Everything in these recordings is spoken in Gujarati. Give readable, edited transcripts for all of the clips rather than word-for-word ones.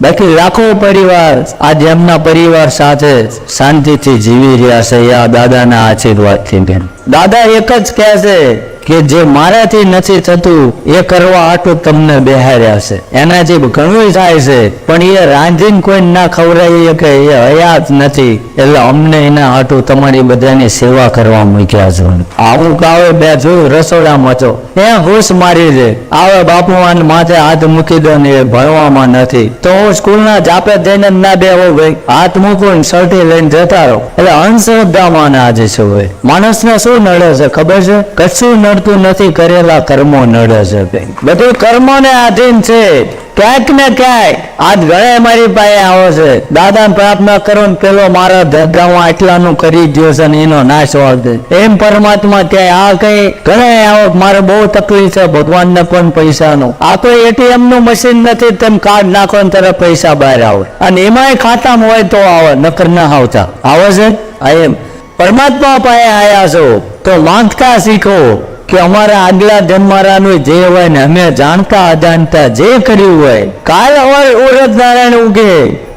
બાકી લાખો પરિવાર આજે એમના પરિવાર સાથે શાંતિથી જીવી રહ્યા છે આ દાદાના આશીર્વાદથી બેન. દાદા એક જ કહે છે કે જે મારાથી નથી થતું એ કરવા આટલું તમને બેહાર્યા છે. એનાથી ઘણું થાય છે પણ એ રાંધીને કોઈ ના ખવડાવી કે એ હયાત નથી એટલે અમને એના હાટું તમારી બધાની સેવા કરવા મૂક્યા છે. આવું કાવે બે જોયું રસોડામાં તો એ હુશ મારી છે આવે બાપુમાન માથે હાથ મૂકી દો ને એ ભણવામાં નથી તો હું સ્કૂલના જાપે જઈને ના બેહો ભાઈ હાથ મૂકું સર્ટી લઈને જતા રહો. એટલે અંધશ્રદ્ધામાં આજે છે ભાઈ. માણસને શું નડે છે ખબર છે? કશું નડતું નથી, કરેલા કર્મો નડે છે. બધું કર્મોને આધીન છે. ક્યાંક ને ક્યાંક આજ ઘણા મારી પાસે આવો છે દાદાને પ્રાર્થના કરો ને પેલો મારા ધંધામાં આટલાનું કરી દો છે ને એનો નાશ વાળે એમ પરમાત્મા ક્યાંય આ કઈ ઘણા આવો મારે બહુ તકલીફ છે ભગવાનને પણ પૈસાનો આ કોઈ એટીએમ નું મશીન નથી તેમ કાર્ડ નાખો ને તરફ પૈસા બહાર આવે અને એમાંય ખાતામાં હોય તો આવે નકર ના આવતા આવે છે. એમ પરમાત્મા પાસે આયા છો તો માંગતા શીખો કે અમારા આગલા જન્મારાનું જે હોય ને અમે જાણતા અજાણતા જે કર્યું હોય કાલ અવાર ઉરજ નારાયણ ઉગે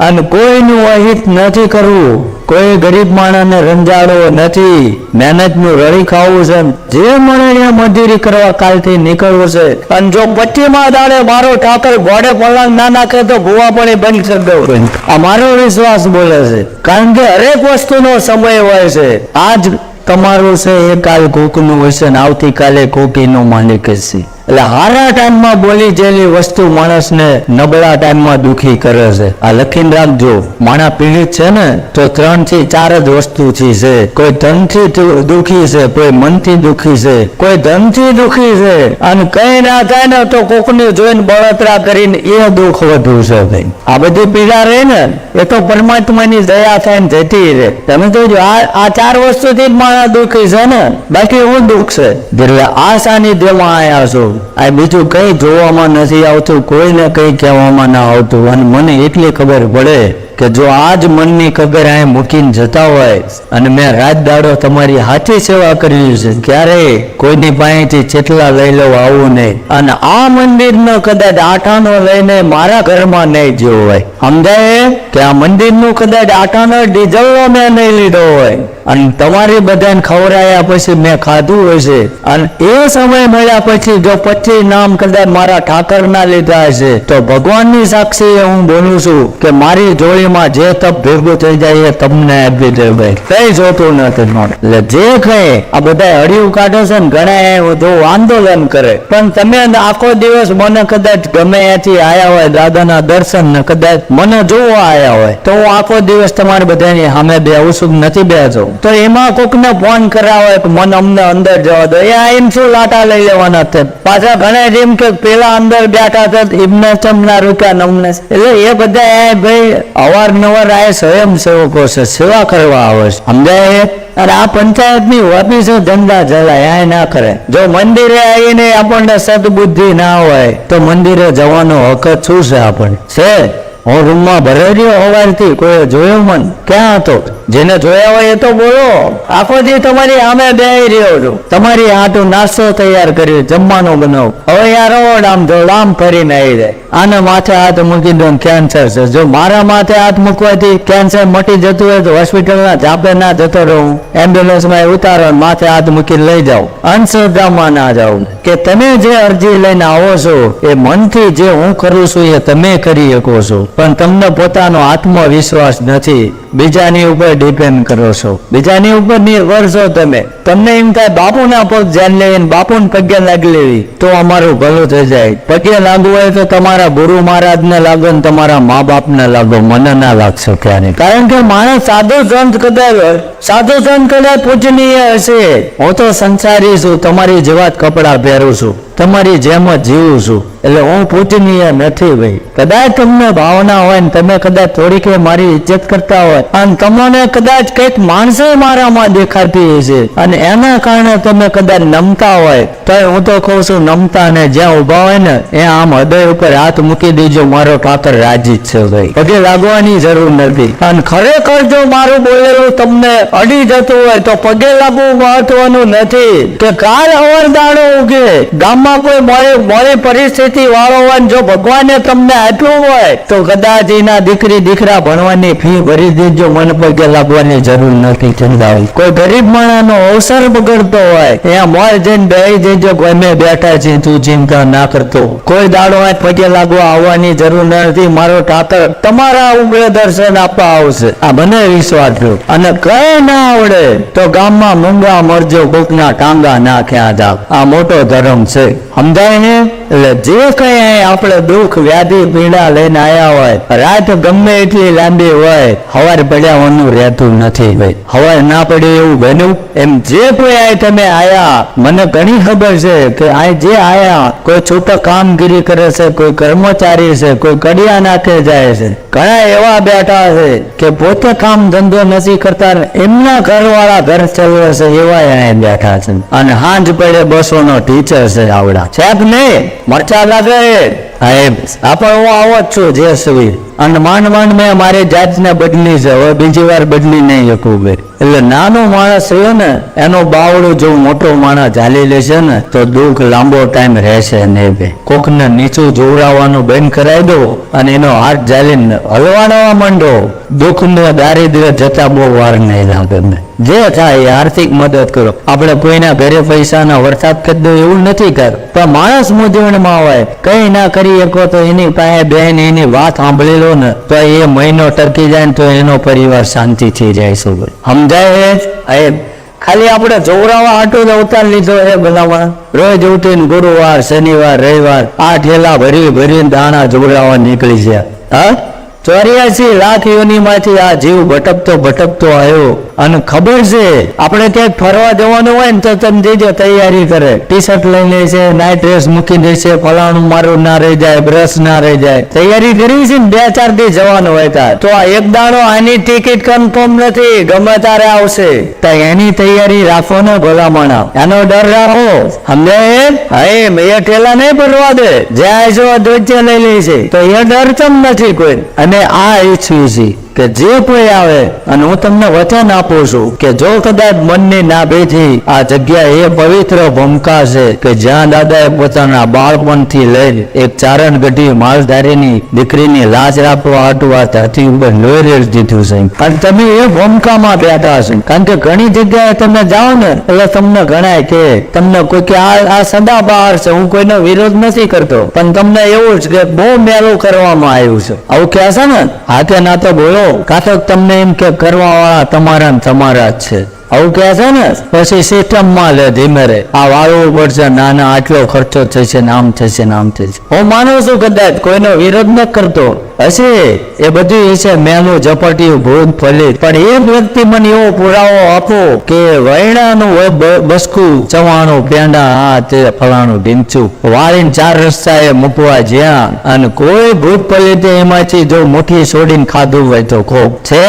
અને કોઈનું અહિત નથી કરવું, કોઈ ગરીબ માણસને રંજાડવો નથી, મહેનતનું રળી ખાવું છે, જે મળે એ મજૂરી કરવા કાલથી નીકળવું છે. અને જો 25મા દાડે મારો ઠાકર ઘોડે પલંગ ના નાખે તો ભૂવા પણ બંધ કરી દઉં આ મારો વિશ્વાસ બોલે છે. કારણ કે હરેક વસ્તુનો સમય હોય છે. આજ તમારું છે એ કાલ કોકનું હશે ને આવતીકાલે કોકીનો માલિક હશે. એટલે હારા ટાઈમમાં બોલી જેલી વસ્તુ માણસને નબળા ટાઈમમાં દુખી કરે છે. આ લખીને રાખજો. માણસ પીડિત છે ને તો 3 થી 4 જ વસ્તુથી છે. કોઈ ધનથી દુખી છે, કોઈ મનથી દુખી છે, કોઈ ધનથી દુખી છે અને કઈ ના થાય ને તો કોકને જોઈને બળતરા કરીને એ દુઃખ વધુ છે ભાઈ. આ બધી પીડા રહે ને એ તો પરમાત્માની દયા થાય ને જતી રહે. તમે તો આ 4 વસ્તુથી જ માણસ દુખી છે ને બાકી હું દુઃખ છે. એટલે આ સાનિધ્યમાં આયા છો. આ બીજું કઈ જોવામાં નથી આવતું, કોઈને કઈ કહેવામાં ના આવતું. અને મને એટલી ખબર પડે કે જો આજ મનની કબર આ મૂકીને જતા હોય અને મેં રાત દાડો તમારી હાથી સેવા કરી છે ક્યારે કોઈની પાસેથી ચેટલા લઈ લઉં આવું નહીં. અને આ મંદિરનો કદાચ આટાનો લઈને મારા ઘરમાં નહીં જેવો હોય સમજાય કે આ મંદિરનું કદાચ આટાનો ડીઝલનો મેં નહીં લીધો હોય અને તમારી બધાને ખવડાયા પછી મેં ખાધું હશે અને એ સમય મળ્યા પછી જો 25 નામ કદાચ મારા ઠાકરના લીધા હશે તો ભગવાનની સાક્ષી હું બોલું છું કે મારી જોડીમાં જે તપ ભેગું થઈ જાય એ તમને આપી દે ભાઈ. કઈ જોતું નથી. એટલે જે કઈ આ બધા હળિયું કાઢે છે ને ઘણા જો આંદોલન કરે પણ તમે આખો દિવસ મને કદાચ ગમે ત્યાંથી આયા હોય દાદાના દર્શન ને કદાચ મને જોવા આયા હોય તો હું આખો દિવસ તમારી બધાની સામે બેહું છું નથી બેસું તો એમાં કોકને ફોન કરાવે કે મને અમને અંદર જવા દો એ એમ શું લાટા લઈ લેવાના છે. પાછા ઘણા જેમ કે પેલા અંદર બેઠા હતા એમને ચમના રૂપિયા નમને એટલે એ બધા ભાઈ અવારનવાર આ સ્વયંસેવકો છે સેવા કરવા આવે છે સમજાય. અને આ પંચાયતની ઓફિસો ધંધા ચલાય આ ના કરે. જો મંદિરે આવીને આપણને સદબુદ્ધિ ના હોય તો મંદિરે જવાનો હક શું છે આપણને છે? હું રૂમમાં ભરાઈ રહ્યો હોવાથી કોઈ જોયો મન ક્યાં હતો? જેને જોયા હોય એ તો બોલો. આખો દી તમારી સામે બેહી રહ્યો છું, તમારી હાટું નાસ્તો તૈયાર કર્યો, જમવાનું બનાવ. હવે યાર આમ જો આમ ફરીને આવી જાય આને માથે હાથ મૂકી દો કેન્સર છે. જો મારા માથે હાથ મૂકવાથી કેન્સર મટી જતું હોય તો હોસ્પિટલના જાપે ના જતો રહું, એમ્બ્યુલન્સમાં ઉતારો માથે હાથ મૂકીને લઈ જાઓ. અંધશ્રદ્ધામાં ના જાઓ કે તમે જે અરજી લઈને આવો છો એ મનથી જે હું કરું છું એ તમે કરી શકો છો પણ તમને પોતાનો આત્મવિશ્વાસ નથી. બીજાની ઉપર ડિપેન્ડ કરો છો, બીજાની ઉપર નિર્ભર છો તમે. તમને એમ થાય બાપુના પગ ધ્યાન લેવીને બાપુને પગે લાગી લેવી તો અમારું ભલું થઈ જાય. પગે લાગવું હોય તો તમારા ગુરુ મહારાજ ને લાગો ને તમારા મા બાપ ને લાગો, મને ના લાગશે ક્યારે. કારણ કે માણસ સાધુ સંત કદાચ પૂજનીય હશે. હું તો સંસારી છું, તમારી જેવા જ કપડા પહેરું છું, તમારી જેમ જ જીવું છું એટલે હું પૂજનીય નથી ભાઈ. કદાચ તમને ભાવના હોય ને તમે કદાચ થોડીક મારી ઇજ્જત કરતા હોય અને તમને કદાચ કઈક માણસે મારામાં દેખાતી હશે અને એના કારણે તમે કદાચ નમતા હોય તો હું તો કહું છું નમતા ને જ્યાં ઉભા હોય ને એ આમ હૃદય ઉપર હાથ મૂકી દેજો, મારો ઠાકર રાજી જ છે ભાઈ. પગે લાગવાની જરૂર નથી. અને ખરેખર જો મારું બોલેલું તમને અડી જતું હોય તો પગે લાગવું મહત્વનું નથી કે કાલ અવર દાડો ઉગે ગામ ગામમાં કોઈ મોડી પરિસ્થિતિ વાળો હોય ને જો ભગવાને તમને આપ્યું હોય તો કદાચ એના દીકરી દીકરા ભણવાની ફી ભરી દેજો, મને પગે લાગવાની જરૂર નથી ચંદાવી. કોઈ ગરીબ માણસનો અવસર બગડતો હોય ત્યાં મોર જઈને બેહી દેજો, કોઈ અમે બેઠા છીએ તું ચિંતા ના કરતો. કોઈ દાડો પગે લાગવા આવવાની જરૂર નથી, મારો ઠાકર તમારા ઉમરે દર્શન આપવા આવશે, આ મને વિશ્વાસ છે. અને કઈ ના આવડે તો ગામમાં મૂંગા મરજો, કોકના ટાંગા નાખ્યા જાવ, આ મોટો ધર્મ છે, સમજાય ને? એટલે જે કઈ આપણે દુઃખ વ્યાધિ પીડા લઈને આયા હોય, રાત ગમે એટલી લાંબી હોય, હવાર પડ્યાવાનું રહેતું નથી ભાઈ. હવાર ના પડે એવું બન્યું? એમ જે કોઈ આ તમે આયા, મને ઘણી ખબર છે કે આ જે આયા કોઈ છૂટક કામગીરી કરે છે, કોઈ કર્મચારી છે, કોઈ કડિયા નાખે જાય છે, ઘણા એવા બેઠા છે કે પોતે કામ ધંધો નથી કરતા, એમના ઘરવાળા ઘર ચલાવે છે, એવા અહીંયા બેઠા છે. અને હાંજ પડે 200 નો ટીચર છે આવડા, સાહેબ નહીં મરચા લાગે. પણ હું આવો જ છું જે સુવી, અને માંડ મેં મારી જાતને બદલી છે, હવે બીજી વાર બદલી નહીં શકું ભાઈ. એટલે નાનો માણસ રહ્યો ને એનો બાવડું જો મોટો માણસ ઝાલી લેશે ને તો દુઃખ લાંબો ટાઈમ રહેશે નહીં ભાઈ. કોકને નીચું જોવડાવવાનું બંધ કરાવી દો અને એનો હાથ ઝાલીને હલવાડવા માંડો, દુઃખને દારિદ્ર્ય જતા બહુ વાર નહીં લાગે. જે થાય આર્થિક મદદ કરો. આપણે કોઈના ઘરે પૈસાના વરસાદ કરી દો એવું નથી કર, પણ માણસ મૂંઝવણમાં હોય, કઈ ના કરી શકો તો એની પાસે બેન એની વાત સાંભળી લો ને તો એ મહિનો ટકી જાય ને તો એનો પરિવાર શાંતિથી જાય. શું સમજાય? ખાલી આપણે જોવરાવા આટો જ અવતાર લીધો એ બધામાં. રોજ ઉઠીને ગુરુવાર શનિવાર રવિવાર આ ઠેલા ભરીને દાણા જોવરાવા નીકળી છે. હા, 84 લાખ યોનીમાંથી આ જીવ ભટકતો આવ્યો. અને ખબર છે આપણે ક્યાંક ફરવા જવાનું હોય ને તો તમે જજો તૈયારી કરે, ટી શર્ટ લઈ લે છે, નાઇટ ડ્રેસ મૂકી દે છે, ફલાણું મારું ના રહી જાય, બ્રશ ના રહી જાય, તૈયારી કરી છે ને 2-4 દી જવાનું હોય ત્યાં તો આ એક દાડો આની ટિકિટ કન્ફર્મ નથી, ગમે ત્યારે આવશે, તો એની તૈયારી રાખો ને ભલામણા, એનો ડર રાખો. સમજાય? એ ઠેલા નહીં ભરવા દે, જ્યાં જો ધોજ્ય લઈ લે છે તો એ ડર ચમ નથી કોઈ. અને આ ઈચ્છ્યું છે કે જે કોઈ આવે, અને હું તમને વચન આપું છું કે જો કદાચ મનની નાભીથી આ જગ્યા એ પવિત્ર ભૂમિકા છે કે જ્યાં દાદાએ પોતાના બાળપણથી લઈ એક ચારણ ગઢી માલધારીની દીકરીની લાજ રાખવા હાટવા ધરતી ઉપર લોહી રેડ દીધું છે, અને તમે એ ભૂમિકામાં બેઠા છો. કારણ કે ઘણી જગ્યાએ તમે જાઓ ને એટલે તમને ગણાય કે તમને કોઈ કે આ સદા બહાર છે, હું કોઈનો વિરોધ નથી કરતો, પણ તમને એવું જ કે બહુ મેલું કરવામાં આવ્યું છે, આવું કહે છે ને, હાથે ના તો બોલો, કાતક તમને એમ કે કરવા વાળા તમારા જ છે, આવું કહે છે ને. પછી સિસ્ટમમાં લે ધીમે રે, આ વાળવું પડશે, નાના આટલો ખર્ચો થશે ને આમ થશે ને આમ થશે. હું માનું છું કદાચ કોઈનો વિરોધ ન કરતો હશે, એ બધું હશે મેલું ઝપટિયું ભૂત ફલિત, પણ એક વ્યક્તિ મને એવો પુરાવો આપો કે વૈણાનું બસકું ચવાણું પેંડા આ તે ફલાણું ઢીંચું વાળીને 4 રસ્તાએ મૂકવા જ્યાં, અને કોઈ ભૂત ફલિતે એમાંથી જો મુઠ્ઠી છોડીને ખાધું હોય તો ખોખ છે.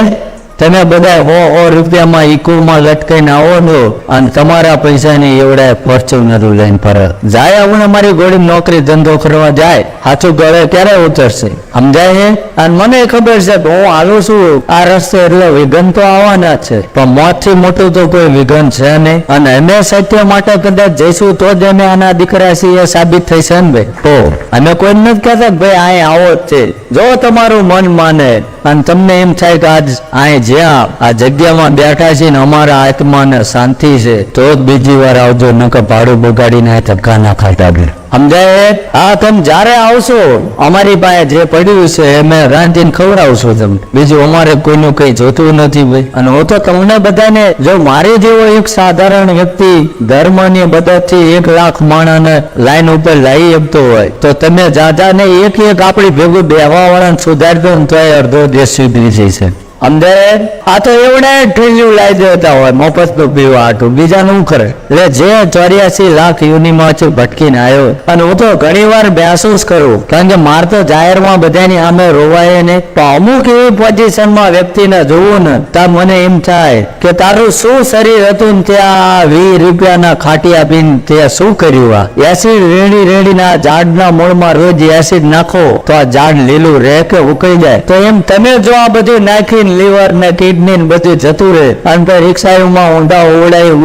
તમે બધા 100 રૂપિયામાં ઇકોમાં લટકાઈને આવો છો અને તમારા પૈસાની એવડા ફોર્ચ્યુનર લઈને ફરે જાય. હું મારી ગોળી નોકરી ધંધો કરવા જાય, હાથું ગળે ક્યારે ઉતરશે? સમજાય છે? અને મને ખબર છે કે હું હાલું છું આ રસ્તે એટલે વિઘન તો આવવાના છે, પણ મોતથી મોટું તો કોઈ વિઘન છે નહીં. અને અમે સત્ય માટે કદાચ જઈશું તો જ અમે આના દીકરા છીએ સાબિત થઈ છે ને ભાઈ. તો અમે કોઈ નથી કહેતા કે ભાઈ અહીં આવો જ છે, જો તમારું મન માને અને તમને એમ થાય કે આજ અહીં જ્યાં આ જગ્યામાં બેઠા છે ને અમારા આત્માને શાંતિ છે તો જ બીજી વાર આવજો, નકર ભાડું બગાડીને ધક્કા ના ખાતા બે. સમજાય? હા, તમે જયારે આવશો અમારી પાસે જે પડ્યું છે અમે રાંધીને ખવડાવશું તમને, બીજું અમારે કોઈનું કઈ જોતું નથી ભાઈ. અને હું તો તમને બધાને, જો મારી જેવો એક સાધારણ વ્યક્તિ ધર્મની મદદથી 1 લાખ માણસને લાઈન ઉપર લાવી શકતો હોય તો તમે જાજાને એક આપણી ભેગું બેહવા વાળાને સુધારી દો ને તો અડધો દેશ સુધરી જશે. અંદર આ તો એવડા ઠેલ્યું લાવી દેતા હોય મફત નું પીવા હાટું, બીજાનું કરે. એટલે જે 84 લાખ યુનિમાં ભટકીને આવ્યો, અને હું તો ઘણી વાર મહેસૂસ કરું, કારણ કે મારે તો જાહેરમાં બધાની સામે રોવાય ને, પણ અમુક એવી પોઝિશનમાં વ્યક્તિને જોવું ને ત્યાં મને એમ થાય કે તારું શું શરીર હતું ને ત્યાં 20 રૂપિયાના ખાટી આપીને તે શું કર્યું? આ એસિડ રેડીના ઝાડના મૂળમાં રોજ એસિડ નાખો તો આ ઝાડ લીલું રહે કે ઉકળી જાય? તો એમ તમે જો આ બધું નાખીને લીવર ને કિડની ને બધું જતું રહે અને તો રિક્ષામાં ઊંધા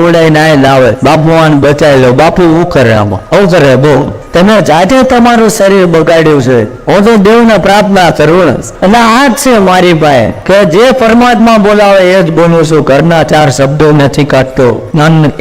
ઉડાઈ ના લાવે બાપુ આને બચાવી લો. બાપુ શું કરે આમાં? શું કરે? બહુ તમે જાતે તમારું શરીર બગાડ્યું છે. હું તો દેવને પ્રાર્થના કરું એટલે આ જ છે મારી પાસે કે જે પરમાત્મા બોલાવે એ જ બોલું છું. ઘરના 4 શબ્દો નથી કાઢતો.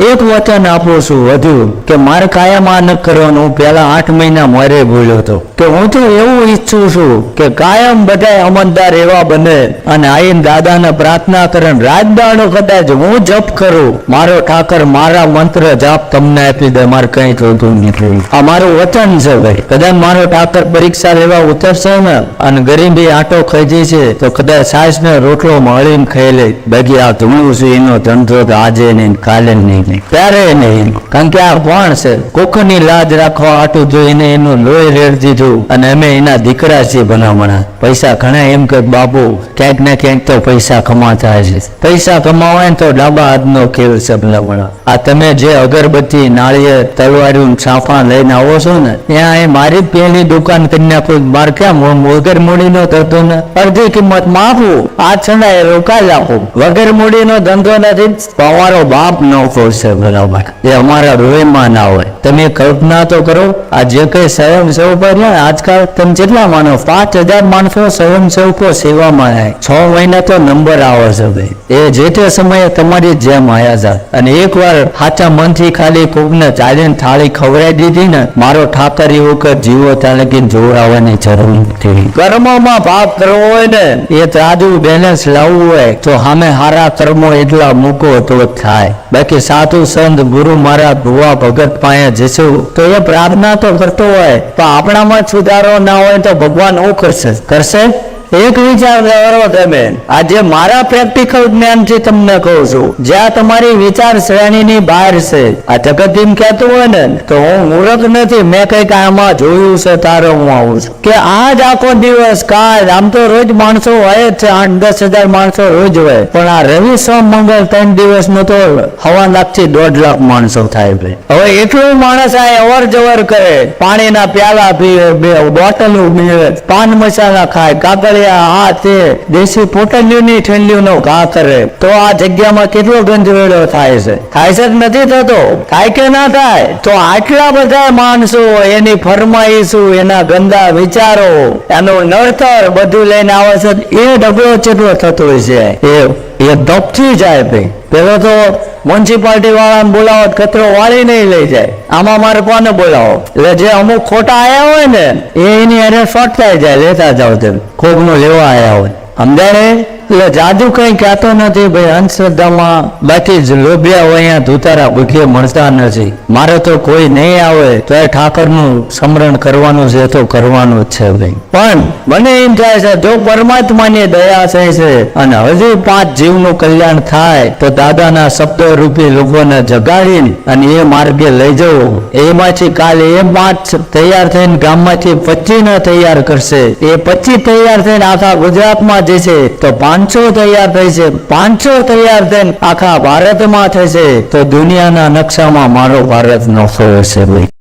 એક વચન આપું છું વધુ કે મારે કાયમ આ ન કરવાનું. હું પેલા 8 મહિના મોરે બોલ્યો હતો કે હું તો એવું ઈચ્છું છું કે કાયમ બધા અમલદાર એવા બને અને આઈને દાદાને પ્રાર્થના કરે. રાત દાડો કદાચ હું જપ કરું, મારો ઠાકર મારા મંત્ર જાપ તમને આપી દે. મારે કઈ જોતું નથી. આ મારું વચન છે ભાઈ. કદાચ મારો ઠાકર પરીક્ષા લેવા ઉતરશે ને અને ગરીબી આટો ખાઈ છે તો કદાચ સાસ ને રોટલો મળીને ખાઈ લે. બાકી આ ધૂણું છું એનો ધંધો તો આજે નહીં કાલે નહીં ત્યારે નહીં. કારણ કે આ કોણ છે? કોકની લાજ રાખવા આટું જોઈને એનું લોહી રેડ દીધું અને અમે એના દીકરા છીએ ભલામણા. પૈસા ઘણા એમ કે બાપુ ક્યાંક ને ક્યાંક તો પૈસા કમાતા છે. પૈસા કમાવાય ને તો ડાબા હાથનો ખેલ છે ભલામણા. આ તમે જે અગરબત્તી નાળિયેર તલવાર્યું સાફા લઈને આવો છો ને ત્યાં એ મારી પહેલી દુકાન કરી નાખું. મારે ક્યાં વગર મૂડીનો ધંધો ને અડધી કિંમત માફું આ છંડાય રોકાઈ આપું. વગર મૂડીનો ધંધો નથી. અમારો બાપ નફો છે બરાબર. એ અમારા રોયમાં ના હોય. તમે કલ્પના તો કરો આ જે કઈ સ્વયંસેવકો ને આજકાલ તમે જેટલા માનો 5000 માણસો સ્વયંસેવકો સેવામાં આવે. 6 મહિના તો નંબર આવે છે ભાઈ. એ જે તે સમયે તમારી જેમ આયા છે અને એકવાર સાચા મનથી ખાલી કોકને ચાલીને થાળી ખવડાવી દીધી ને મારો ઠાકર એ વખત જીવો ત્યાં લગી જોડાવાની જરૂર નથી. કર્મોમાં ભાગ કરવો હોય ને એ તાજું બેલેન્સ લાવવું હોય તો સામે હારા કર્મો એટલા મૂકો તો થાય. બાકી સાધુ સંત ગુરુ મહારાજ ભુવા ભગત પાસે જશું તો એ પ્રાર્થના તો કરતો હોય પણ આપણામાં સુધારો ના હોય તો ભગવાન શું કરશે? એક વિચાર કરો તમે. આજે મારા પ્રેક્ટિકલ જ્ઞાનથી તમને કહું છું જ્યાં તમારી વિચાર શ્રેણીની બહાર છે. આ જગત એમ કહેતું હોય ને તો હું મૂર્ખ નથી. મેં કઈક આમાં જોયું છે તારો હું આવું છું કે આજ આખો દિવસ કાલ આમ તો રોજ માણસો હોય જ છે. 8-10 હજાર માણસો રોજ હોય પણ આ રવિ સોમ મંગળ 3 દિવસ નો તો 1.5 લાખથી 1.5 લાખ માણસો થાય ભાઈ. હવે એટલું માણસ આ અવર જવર કરે, પાણીના પ્યાલા પીવે, 2 બોટલો પીવે, પાન મસાલા ખાય, કાગળ આ તે દેશી પોટલીઓની ઠંડીઓનો ઘા કરે તો આ જગ્યામાં કેટલો ગંજવેડો થાય છે? થાય છે નથી થતો? થાય કે ના થાય? તો આટલા બધા માણસો એની ફરમાઈશું, એના ગંદા વિચારો, એનું નડતર બધું લઈને આવે છે. એ ડબલો ચેટલો થતો હોય છે એ દબથી જાય ભાઈ. પેલો તો મ્યુનિસિપાલિટી વાળાને બોલાવો કચરો વાળી નહીં લઈ જાય. આમાં મારે કોને બોલાવો? એટલે જે અમુક ખોટા આયા હોય ને એની અરે શોર્ટ થઈ જાય. લેતા જાઓ તમે કોક નો લેવા આયા હોય સમજાય. એટલે જાદુ કઈ કહેતો નથી ભાઈ અંધશ્રદ્ધામાં. બાકી જ લોભિયા હોય અહીંયા ધુતારા ભૂખે મળતા નથી. મારે તો કોઈ નહીં આવે તો એ ઠાકરનું સ્મરણ કરવાનું છે તો કરવાનું જ છે ભાઈ. પણ મને એમ થાય છે જો પરમાત્માની દયા થાય છે અને હજી 5 જીવનું કલ્યાણ થાય તો દાદાના શબ્દો રૂપી લોકોને જગાડીને અને એ માર્ગે લઈ જવું. એમાંથી કાલે એ 5 તૈયાર થઈને ગામમાંથી 25 ને તૈયાર કરશે. એ 25 તૈયાર થઈને આખા ગુજરાતમાં જશે તો 500 તૈયાર થઈ છે. 500 તૈયાર થઈને આખા ભારતમાં થશે તો દુનિયાના નકશામાં મારો ભારત નફો હશે ભાઈ.